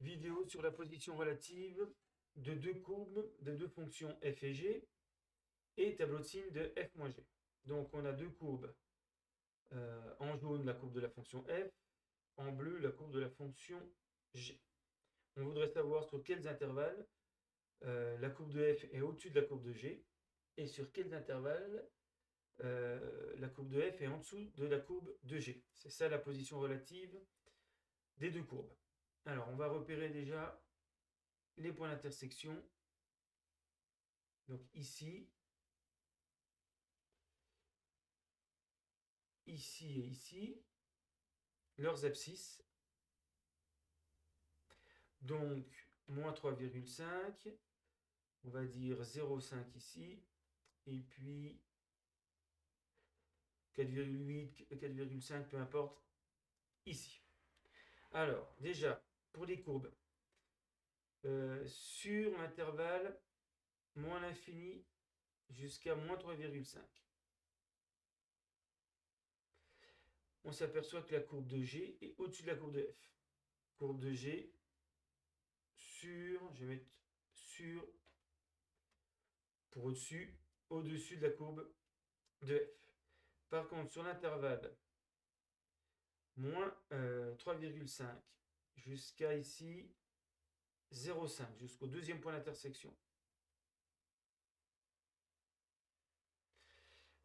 vidéo sur la position relative de deux courbes, de deux fonctions f et g, et tableau de signe de f-g. Donc on a deux courbes, en jaune la courbe de la fonction f, en bleu la courbe de la fonction g. On voudrait savoir sur quels intervalles la courbe de f est au-dessus de la courbe de g, et sur quels intervalles la courbe de f est en dessous de la courbe de g. C'est ça la position relative des deux courbes. Alors on va repérer déjà les points d'intersection. Donc ici, ici et ici, leurs abscisses. Donc moins 3,5, on va dire 0,5 ici, et puis 4,8, 4,5, peu importe, ici. Alors déjà, pour les courbes, sur l'intervalle moins l'infini jusqu'à moins 3,5. On s'aperçoit que la courbe de G est au-dessus de la courbe de F. Courbe de G sur, je vais mettre sur, pour au-dessus, au-dessus de la courbe de F. Par contre, sur l'intervalle moins 3,5 jusqu'à ici 0,5, jusqu'au deuxième point d'intersection,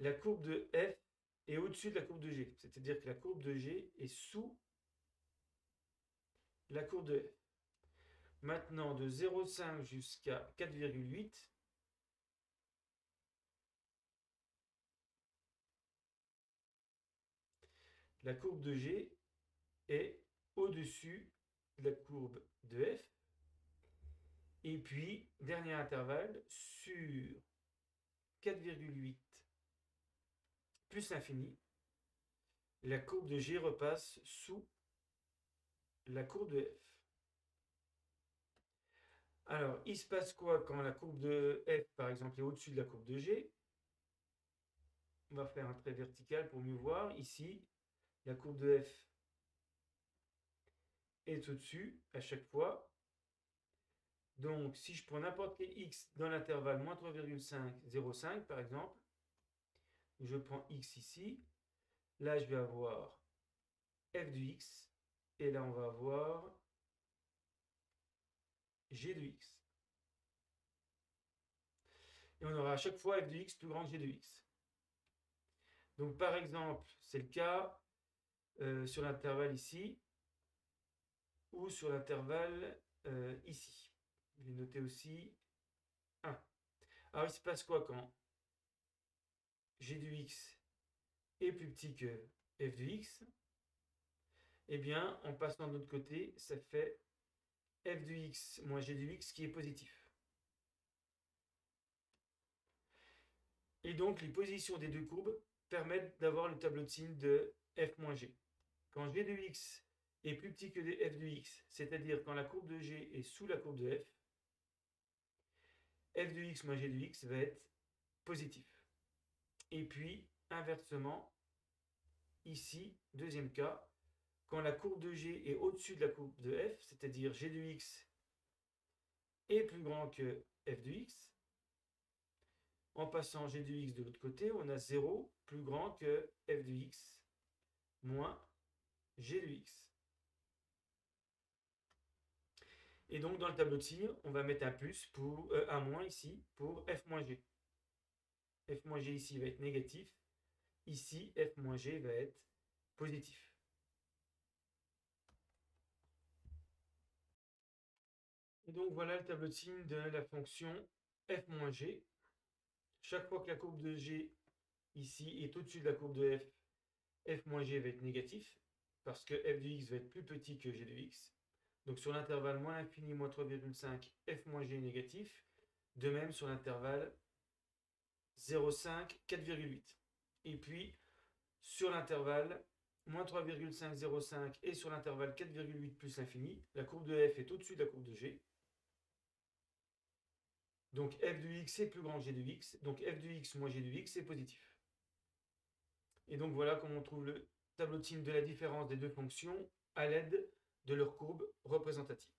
la courbe de F est au-dessus de la courbe de G. C'est-à-dire que la courbe de G est sous la courbe de F. Maintenant, de 0,5 jusqu'à 4,8, la courbe de G est au-dessus de la courbe de F. Et puis, dernier intervalle, sur 4,8 plus l'infini, la courbe de G repasse sous la courbe de F. Alors, il se passe quoi quand la courbe de F, par exemple, est au-dessus de la courbe de G? On va faire un trait vertical pour mieux voir. Ici, la courbe de F est au-dessus à chaque fois. Donc, si je prends n'importe quel x dans l'intervalle moins 3,5, 0,5 par exemple, je prends x ici, là je vais avoir f de x, et là on va avoir g de x. Et on aura à chaque fois f de x plus grand que g de x. Donc par exemple, c'est le cas sur l'intervalle ici, ou sur l'intervalle ici. Je vais noter aussi 1. Alors il se passe quoi quand g de x est plus petit que f de x? Eh bien, en passant de l'autre côté, ça fait f de x moins g de x qui est positif. Et donc, les positions des deux courbes permettent d'avoir le tableau de signe de f moins g. Quand g de x est plus petit que f de x, c'est-à-dire quand la courbe de g est sous la courbe de f de x moins g de x va être positif. Et puis, inversement, ici, deuxième cas, quand la courbe de g est au-dessus de la courbe de f, c'est-à-dire g de x est plus grand que f de x, en passant g de x de l'autre côté, on a 0 plus grand que f de x moins g de x. Et donc, dans le tableau de signe, on va mettre un plus pour un moins ici pour f moins g. F moins g ici va être négatif. Ici, f moins g va être positif. Et donc, voilà le tableau de signe de la fonction f moins g. Chaque fois que la courbe de g ici est au-dessus de la courbe de f moins g va être négatif, parce que f de x va être plus petit que g de x. Donc sur l'intervalle moins l'infini moins 3,5, f moins g est négatif. De même sur l'intervalle 0,5, 4,8. Et puis sur l'intervalle moins 3,5, 0,5 et sur l'intervalle 4,8 plus l'infini, la courbe de f est au-dessus de la courbe de g. Donc f de x est plus grand que g de x. Donc f de x moins g de x est positif. Et donc voilà comment on trouve le tableau de signe de la différence des deux fonctions à l'aide de leur courbe représentative.